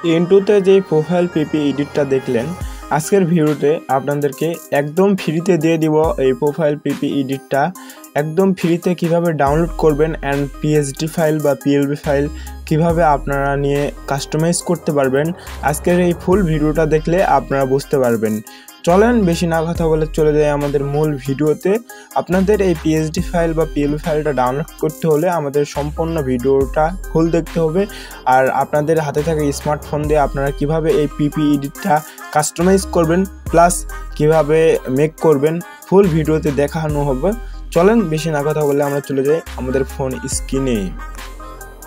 ইন্টুতে যে প্রোফাইল পিপি এডিটটা দেখলেন আজকের ভিডিওতে আপনাদেরকে একদম ফ্রিতে দিয়ে দিব। এই প্রোফাইল পিপি এডিটটা একদম ফ্রিতে কিভাবে ডাউনলোড করবেন অ্যান্ড পিএসডি ফাইল বা পিএলবি ফাইল কিভাবে আপনারা নিয়ে কাস্টমাইজ করতে পারবেন, আজকের এই ফুল ভিডিওটা দেখলে আপনারা বুঝতে পারবেন। চলেন বেশি না কথা বলে চলে যাই আমাদের মূল ভিডিওতে। আপনাদের এই পিএসডি ফাইল বা পিএলবি ফাইলটা ডাউনলোড করতে হলে আমাদের সম্পূর্ণ ভিডিওটা ফুল দেখতে হবে। আর আপনাদের হাতে থাকা স্মার্টফোন দিয়ে আপনারা কিভাবে এই পিপি এডিটটা কাস্টমাইজ করবেন প্লাস কিভাবে মেক করবেন ফুল ভিডিওতে দেখানো হবে। চলেন বেশি না কথা বলে আমরা চলে যাই আমাদের ফোন স্ক্রিনে।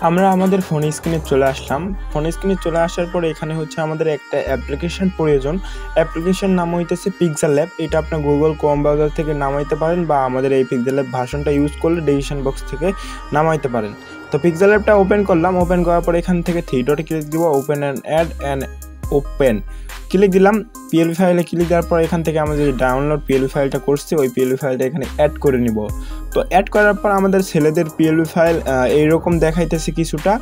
আমরা আমাদের ফোন স্ক্রিনে চলে আসলাম। ফোন স্ক্রিনে চলে আসার পরে এখানে হচ্ছে আমাদের একটা অ্যাপ্লিকেশন প্রয়োজন। অ্যাপ্লিকেশন নাম হইতেছে পিক্সেল ল্যাব। এটা আপনি গুগল ক্রোম ব্রাউজার থেকে নামাইতে পারেন বা আমাদের এই পিক্সেল ল্যাব ভার্সনটা ইউজ করলে ডিসক্রিপশন বক্স থেকে নামাইতে পারেন। তো পিক্সেল ল্যাবটা ওপেন করলাম। ওপেন করার পরে এখান থেকে থ্রি ডটে ক্লিক দিব, open and add and open click দিলাম। পিএলবি ফাইলে ক্লিক দেওয়ার পর এখান থেকে আমাদের যে ডাউনলোড পিএলবি ফাইলটা করছি ওই পিএলবি ফাইলটা এখানে অ্যাড করে নিব। তো অ্যাড করার পর আমাদের ছেলেদের পিএলবি ফাইল এইরকম দেখাইতেছে কিছুটা,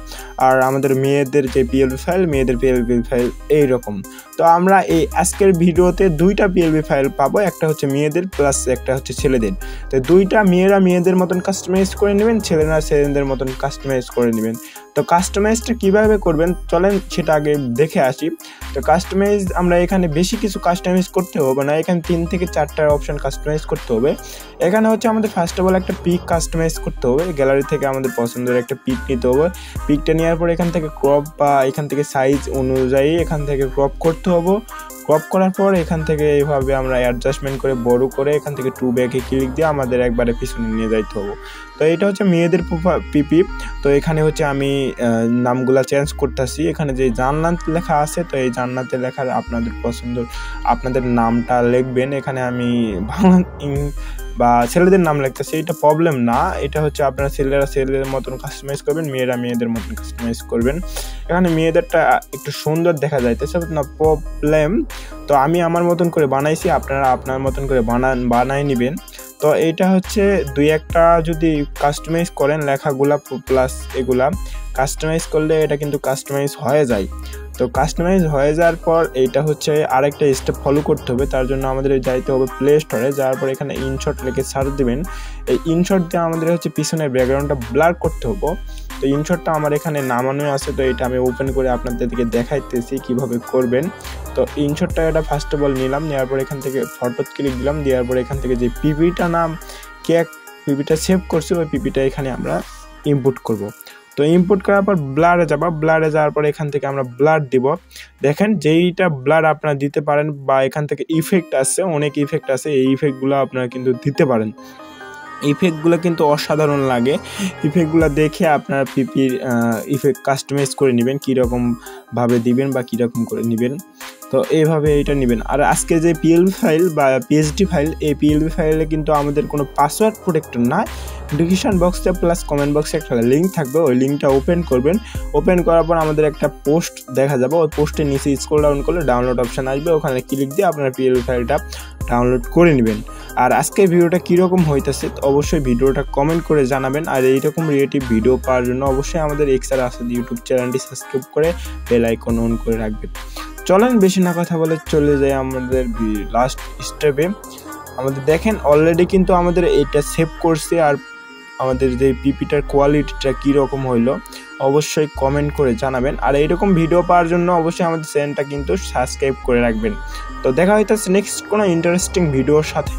আর আমাদের মেয়েদের যে পিএলবি ফাইল মেয়েদের পিএলবি ফাইল এইরকম। তো আমরা এই আজকের ভিডিওতে দুইটা পিএলবি ফাইল পাবো, একটা হচ্ছে মেয়েদের প্লাস একটা হচ্ছে ছেলেদের। তো দুইটা মেয়েরা মেয়েদের মতন কাস্টমাইজ করে নেবেন, ছেলেরা ছেলেদের মতন কাস্টমাইজ করে নেবেন। তো কাস্টমাইজটা কীভাবে করবেন চলেন সেটা আগে দেখে আসি। তো কাস্টমাইজ আমরা এখানে বেশি কিছু কাস্টমাইজ করতে হবে না, এখানে 3 থেকে 4টা অপশান কাস্টমাইজ করতে হবে। এখানে হচ্ছে আমাদের ফার্স্ট অফ অল একটা পিক কাস্টমাইজ করতে হবে। গ্যালারি থেকে আমাদের পছন্দের একটা পিক নিতে হবে। পিকটা নেওয়ার পর এখান থেকে ক্রপ বা এখান থেকে সাইজ অনুযায়ী এখান থেকে ক্রপ করতে হবে। ক্রপ করার পর এখান থেকে এইভাবে আমরা অ্যাডজাস্টমেন্ট করে বড় করে এখান থেকে টু ব্যাকে ক্লিক দিয়ে আমাদের একবারে পিছনে নিয়ে যাইতে হবে। তো এটা হচ্ছে মেয়েদের পিপি। তো এখানে হচ্ছে আমি নামগুলা চেঞ্জ করতেছি। এখানে যে জান্নাত লেখা আছে, তো এই জান্নাতে লেখার আপনাদের পছন্দ আপনাদের নামটা লিখবেন। এখানে আমি বাংলা বা ছেলেদের নাম লিখতেছি, এটা প্রবলেম না। এটা হচ্ছে আপনারা ছেলেরা ছেলেদের মতন কাস্টমাইজ করবেন, মেয়েরা মেয়েদের মতন কাস্টমাইজ করবেন। এখানে মেয়েদেরটা একটু সুন্দর দেখা যাইতেছে না, প্রবলেম। তো আমি আমার মতন করে বানাইছি, আপনারা আপনার মতন করে বানাই নেবেন। তো এইটা হচ্ছে 2-1টা যদি কাস্টমাইজ করেন লেখাগুলা প্লাস এগুলা কাস্টমাইজ করলে এটা কিন্তু কাস্টমাইজ হয়ে যায়। তো কাস্টমাইজ হয়ে যাওয়ার পর এইটা হচ্ছে আরেকটা স্টেপ ফলো করতে হবে। তার জন্য আমাদের যাইতে হবে প্লে স্টোরে। যাওয়ার পর এখানে ইনশট লিখে সার্চ দিবেন। এই ইনশট দিয়ে আমাদের হচ্ছে পিছনের ব্যাকগ্রাউন্ডটা ব্লার করতে হবে। তো ইনশটটা আমার এখানে নামানো আছে, তো এটা আমি ওপেন করে আপনাদেরকে দেখাইতেছি কিভাবে করবেন। তো ইনশটটা এটা ফার্স্ট অফ অল নিলাম, নেওয়ার পর এখান থেকে ফটো ক্লিক দিলাম, দেওয়ার পর এখান থেকে যে পিপিটা নাম পিপিটা সেভ করছি ওই পিপিটা এখানে আমরা ইনপুট করব। তো ইনপুট করার পর ব্লারে যাবা, ব্লারে যাওয়ার পর এখান থেকে আমরা ব্লার দিব। দেখেন যেইটা ব্লার আপনারা দিতে পারেন বা এখান থেকে ইফেক্ট আছে, অনেক ইফেক্ট আছে, এই ইফেক্টগুলো আপনারা কিন্তু দিতে পারেন। ইফেক্টগুলো কিন্তু অসাধারণ লাগে। ইফেক্টগুলো দেখে আপনারা পিপির ইফেক্ট কাস্টমাইজ করে নেবেন, কীরকমভাবে দিবেন বা কীরকম করে নেবেন। তো এইভাবে এইটা নেবেন। আর আজকে যে পিএলবি ফাইল বা পিএসডি ফাইল, এই পিএলবি ফাইলে কিন্তু আমাদের কোনো পাসওয়ার্ড প্রোটেক্টর না। ডিসক্রিপশন বক্সে প্লাস কমেন্ট বক্সে একটা লিঙ্ক থাকবে, ওই লিঙ্কটা ওপেন করবেন। ওপেন করার পর আমাদের একটা পোস্ট দেখা যাবে, ওই পোস্টের নিচে স্ক্রল ডাউন করলে ডাউনলোড অপশান আসবে, ওখানে ক্লিক দিয়ে আপনারা পিএলবি ফাইলটা ডাউনলোড করে নেবেন। আর আজকের ভিডিওটা কীরকম হইতেছে অবশ্যই ভিডিওটা কমেন্ট করে জানাবেন। আর এইরকম রিলেটিভ ভিডিও পাওয়ার জন্য অবশ্যই আমাদের এক্সআর আসাদ ইউটিউব চ্যানেলটি সাবস্ক্রাইব করে বেল আইকন অন করে রাখবেন। চলেন বেশি না কথা বলে চলে যাই আমাদের লাস্ট স্টেপে। আমাদের দেখেন অলরেডি কিন্তু আমাদের এটা সেভ করছে। আর আমাদের যে পিপিটার কোয়ালিটিটা কীরকম হইলো অবশ্যই কমেন্ট করে জানাবেন। আর এইরকম ভিডিও পাওয়ার জন্য অবশ্যই আমাদের চ্যানেলটা কিন্তু সাবস্ক্রাইব করে রাখবেন। তো দেখা হইতেছে নেক্সট কোনো ইন্টারেস্টিং ভিডিওর সাথে।